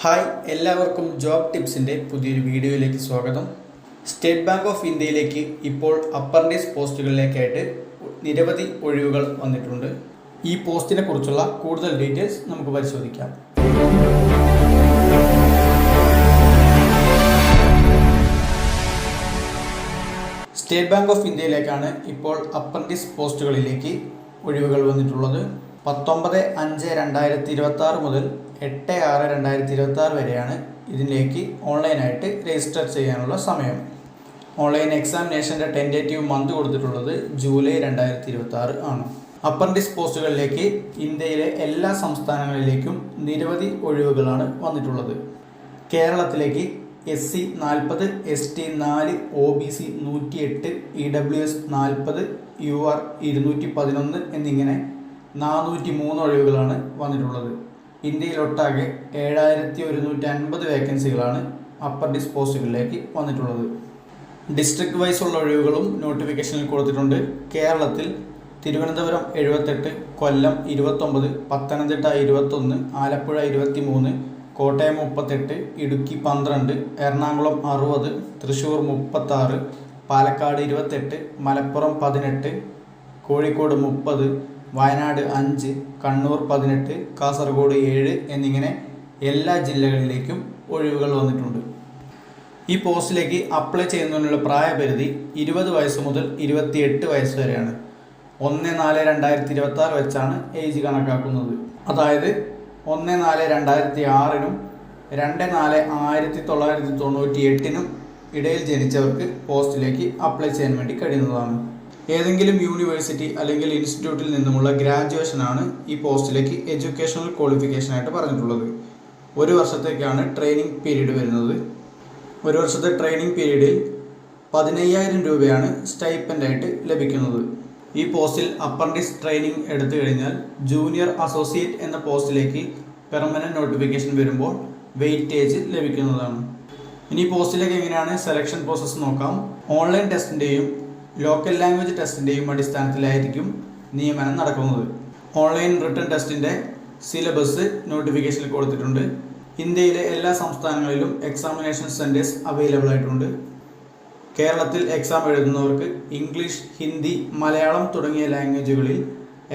Hi, എല്ലാവർക്കും job ടിപ്സിൻ്റെ പുതിയൊരു വീഡിയോയിലേക്ക് സ്വാഗതം. സ്റ്റേറ്റ് ബാങ്ക് ഓഫ് ഇന്ത്യയിലേക്ക് ഇപ്പോൾ അപ്രന്റീസ് പോസ്റ്റുകളിലേക്കായിട്ട് നിരവധി ഒഴിവുകൾ വന്നിട്ടുണ്ട്. ഈ പോസ്റ്റിനെ കുറിച്ചുള്ള കൂടുതൽ ഡീറ്റെയിൽസ് നമുക്ക് പരിശോധിക്കാം. സ്റ്റേറ്റ് ബാങ്ക് ഓഫ് ഇന്ത്യയിലേക്കാണ് ഇപ്പോൾ അപ്രന്റീസ് പോസ്റ്റുകളിലേക്ക് ഒഴിവുകൾ വന്നിട്ടുള്ളത്. 19/5/2026 മുതൽ 8/6/2026 വരെയാണ് ഇതിലേക്ക് ഓൺലൈനായിട്ട് രജിസ്റ്റർ ചെയ്യാനുള്ള സമയം. ഓൺലൈൻ എക്സാമിനേഷൻ്റെ ടെൻറ്റേറ്റീവ് മന്ത് കൊടുത്തിട്ടുള്ളത് ജൂലൈ 2026 ആണ്. അപ്രന്റീസ് പോസ്റ്റുകളിലേക്ക് ഇന്ത്യയിലെ എല്ലാ സംസ്ഥാനങ്ങളിലേക്കും നിരവധി ഒഴിവുകളാണ് വന്നിട്ടുള്ളത്. കേരളത്തിലേക്ക് SC 40, ST 4, OBC 108, EWS 40, UR 211 എന്നിങ്ങനെ 403 ഒഴിവുകളാണ് വന്നിട്ടുള്ളത്. ഇന്ത്യയിലൊട്ടാകെ 7150 വേക്കൻസികളാണ് അപ്രന്റീസ് പോസ്റ്റുകളിലേക്ക് വന്നിട്ടുള്ളത്. ഡിസ്ട്രിക്ട് വൈസ് ഉള്ള ഒഴിവുകളും നോട്ടിഫിക്കേഷനിൽ കൊടുത്തിട്ടുണ്ട്. കേരളത്തിൽ തിരുവനന്തപുരം 78, കൊല്ലം 29, പത്തനംതിട്ട 21, ആലപ്പുഴ 23, കോട്ടയം 38, ഇടുക്കി 12, എറണാകുളം 60, തൃശ്ശൂർ 36, പാലക്കാട് 28, മലപ്പുറം 18, കോഴിക്കോട് 30, വയനാട് 5, കണ്ണൂർ 18, കാസർഗോഡ് 7 എന്നിങ്ങനെ എല്ലാ ജില്ലകളിലേക്കും ഒഴിവുകൾ വന്നിട്ടുണ്ട്. ഈ പോസ്റ്റിലേക്ക് അപ്ലൈ ചെയ്യുന്നതിനുള്ള പ്രായപരിധി 20 വയസ്സ് മുതൽ 28 വയസ്സ് വരെയാണ്. 1/4/2026 വെച്ചാണ് ഏജ് കണക്കാക്കുന്നത്. അതായത് 1/4/2006 2/4/1998 ഇടയിൽ ജനിച്ചവർക്ക് പോസ്റ്റിലേക്ക് അപ്ലൈ ചെയ്യാൻ വേണ്ടി കഴിയുന്നതാണ്. ഏതെങ്കിലും യൂണിവേഴ്സിറ്റി അല്ലെങ്കിൽ ഇൻസ്റ്റിറ്റ്യൂട്ടിൽ നിന്നുമുള്ള ഗ്രാജുവേഷനാണ് ഈ പോസ്റ്റിലേക്ക് എഡ്യൂക്കേഷണൽ ക്വാളിഫിക്കേഷനായിട്ട് പറഞ്ഞിട്ടുള്ളത്. 1 വർഷത്തേക്കാണ് ട്രെയിനിങ് പീരീഡ് വരുന്നത്. 1 വർഷത്തെ ട്രെയിനിങ് പീരീഡിൽ 15,000 രൂപയാണ് സ്റ്റൈപ്പൻഡായിട്ട് ലഭിക്കുന്നത്. ഈ പോസ്റ്റിൽ അപ്രന്റീസ് ട്രെയിനിങ് എടുത്തു കഴിഞ്ഞാൽ ജൂനിയർ അസോസിയേറ്റ് എന്ന പോസ്റ്റിലേക്ക് പെർമനൻറ്റ് നോട്ടിഫിക്കേഷൻ വരുമ്പോൾ വെയിറ്റേജ് ലഭിക്കുന്നതാണ്. ഇനി പോസ്റ്റിലേക്ക് എങ്ങനെയാണ് സെലക്ഷൻ പ്രോസസ്സ് നോക്കാം. ഓൺലൈൻ ടെസ്റ്റിൻ്റെയും ലോക്കൽ ലാംഗ്വേജ് ടെസ്റ്റിൻ്റെയും അടിസ്ഥാനത്തിലായിരിക്കും നിയമനം നടക്കുന്നത്. ഓൺലൈൻ റിട്ടൺ ടെസ്റ്റിൻ്റെ സിലബസ് നോട്ടിഫിക്കേഷനിൽ കൊടുത്തിട്ടുണ്ട്. ഇന്ത്യയിലെ എല്ലാ സംസ്ഥാനങ്ങളിലും എക്സാമിനേഷൻ സെൻറ്റേഴ്സ് അവൈലബിൾ ആയിട്ടുണ്ട്. കേരളത്തിൽ എക്സാം എഴുതുന്നവർക്ക് ഇംഗ്ലീഷ്, ഹിന്ദി, മലയാളം തുടങ്ങിയ ലാംഗ്വേജുകളിൽ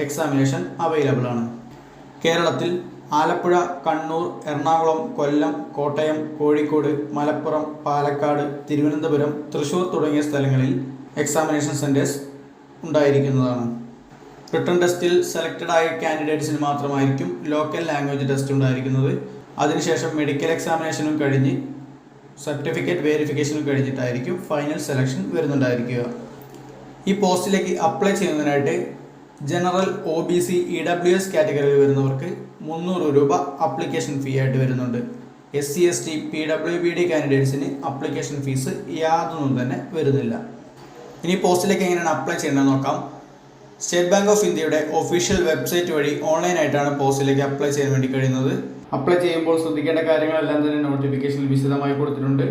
എക്സാമിനേഷൻ അവൈലബിൾ ആണ്. കേരളത്തിൽ ആലപ്പുഴ, കണ്ണൂർ, എറണാകുളം, കൊല്ലം, കോട്ടയം, കോഴിക്കോട്, മലപ്പുറം, പാലക്കാട്, തിരുവനന്തപുരം, തൃശ്ശൂർ തുടങ്ങിയ സ്ഥലങ്ങളിൽ എക്സാമിനേഷൻ സെൻറ്റേഴ്സ് ഉണ്ടായിരിക്കുന്നതാണ്. റിട്ടൺ ടെസ്റ്റിൽ സെലക്റ്റഡ് ആയ കാൻഡിഡേറ്റ്സിന് മാത്രമായിരിക്കും ലോക്കൽ ലാംഗ്വേജ് ടെസ്റ്റ് ഉണ്ടായിരിക്കുന്നത്. അതിനുശേഷം മെഡിക്കൽ എക്സാമിനേഷനും കഴിഞ്ഞ് സർട്ടിഫിക്കറ്റ് വെരിഫിക്കേഷനും കഴിഞ്ഞിട്ടായിരിക്കും ഫൈനൽ സെലക്ഷൻ വരുന്നുണ്ടായിരിക്കുക. ഈ പോസ്റ്റിലേക്ക് അപ്ലൈ ചെയ്യുന്നതിനായിട്ട് ജനറൽ, OBC, EWS കാറ്റഗറിയിൽ വരുന്നവർക്ക് 300 രൂപ അപ്ലിക്കേഷൻ ഫീ ആയിട്ട് വരുന്നുണ്ട്. SC, ST, PWBD കാൻഡിഡേറ്റ്സിന് അപ്ലിക്കേഷൻ ഫീസ് യാതൊന്നും തന്നെ വരുന്നില്ല. ഇനി പോസ്റ്റിലേക്ക് എങ്ങനെയാണ് അപ്ലൈ ചെയ്യേണ്ടത് നോക്കാം. സ്റ്റേറ്റ് ബാങ്ക് ഓഫ് ഇന്ത്യയുടെ ഒഫീഷ്യൽ വെബ്സൈറ്റ് വഴി ഓൺലൈനായിട്ടാണ് പോസ്റ്റിലേക്ക് അപ്ലൈ ചെയ്യാൻ വേണ്ടി കഴിയുന്നത്. അപ്ലൈ ചെയ്യുമ്പോൾ ശ്രദ്ധിക്കേണ്ട കാര്യങ്ങളെല്ലാം തന്നെ നോട്ടിഫിക്കേഷനിൽ വിശദമായി കൊടുത്തിട്ടുണ്ട്.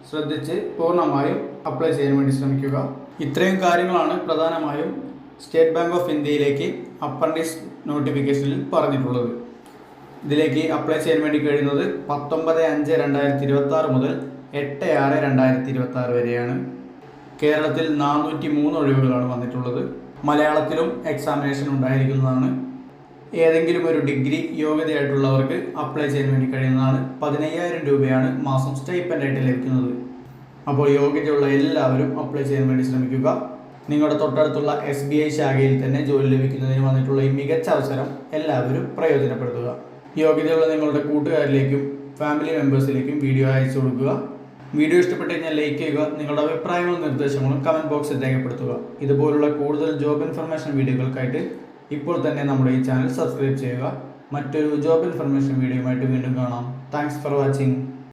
ശ്രദ്ധിച്ച് പൂർണ്ണമായും അപ്ലൈ ചെയ്യാൻ വേണ്ടി ശ്രമിക്കുക. ഇത്രയും കാര്യങ്ങളാണ് പ്രധാനമായും സ്റ്റേറ്റ് ബാങ്ക് ഓഫ് ഇന്ത്യയിലേക്ക് അപ്രന്റീസ് നോട്ടിഫിക്കേഷനിൽ പറഞ്ഞിട്ടുള്ളത്. ഇതിലേക്ക് അപ്ലൈ ചെയ്യാൻ വേണ്ടി കഴിയുന്നത് 19/5/2026 മുതൽ 8/6/2026 വരെയാണ്. കേരളത്തിൽ 403 ഒഴിവുകളാണ് വന്നിട്ടുള്ളത്. മലയാളത്തിലും എക്സാമിനേഷൻ ഉണ്ടായിരിക്കുന്നതാണ്. ഏതെങ്കിലും ഒരു ഡിഗ്രി യോഗ്യതയായിട്ടുള്ളവർക്ക് അപ്ലൈ ചെയ്യാൻ വേണ്ടി കഴിയുന്നതാണ്. 15,000 രൂപയാണ് മാസം സ്റ്റൈപ്പൻഡായിട്ട് ലഭിക്കുന്നത്. അപ്പോൾ യോഗ്യതയുള്ള എല്ലാവരും അപ്ലൈ ചെയ്യാൻ വേണ്ടി ശ്രമിക്കുക. നിങ്ങളുടെ തൊട്ടടുത്തുള്ള SBI ശാഖയിൽ തന്നെ ജോലി ലഭിക്കുന്നതിന് വന്നിട്ടുള്ള ഈ മികച്ച അവസരം എല്ലാവരും പ്രയോജനപ്പെടുത്തുക. യോഗ്യതയുള്ള നിങ്ങളുടെ കൂട്ടുകാരിലേക്കും ഫാമിലി മെമ്പേഴ്സിലേക്കും വീഡിയോ അയച്ചു കൊടുക്കുക. വീഡിയോ ഇഷ്ടപ്പെട്ട് കഴിഞ്ഞാൽ ലൈക്ക് ചെയ്യുക. നിങ്ങളുടെ അഭിപ്രായങ്ങളും നിർദ്ദേശങ്ങളും കമൻറ്റ് ബോക്സിൽ രേഖപ്പെടുത്തുക. ഇതുപോലുള്ള കൂടുതൽ ജോബ് ഇൻഫർമേഷൻ വീഡിയോകൾക്കായിട്ട് ഇപ്പോൾ തന്നെ നമ്മുടെ ഈ ചാനൽ സബ്സ്ക്രൈബ് ചെയ്യുക. മറ്റൊരു ജോബ് ഇൻഫർമേഷൻ വീഡിയോയുമായിട്ട് വീണ്ടും കാണാം. Thanks for watching.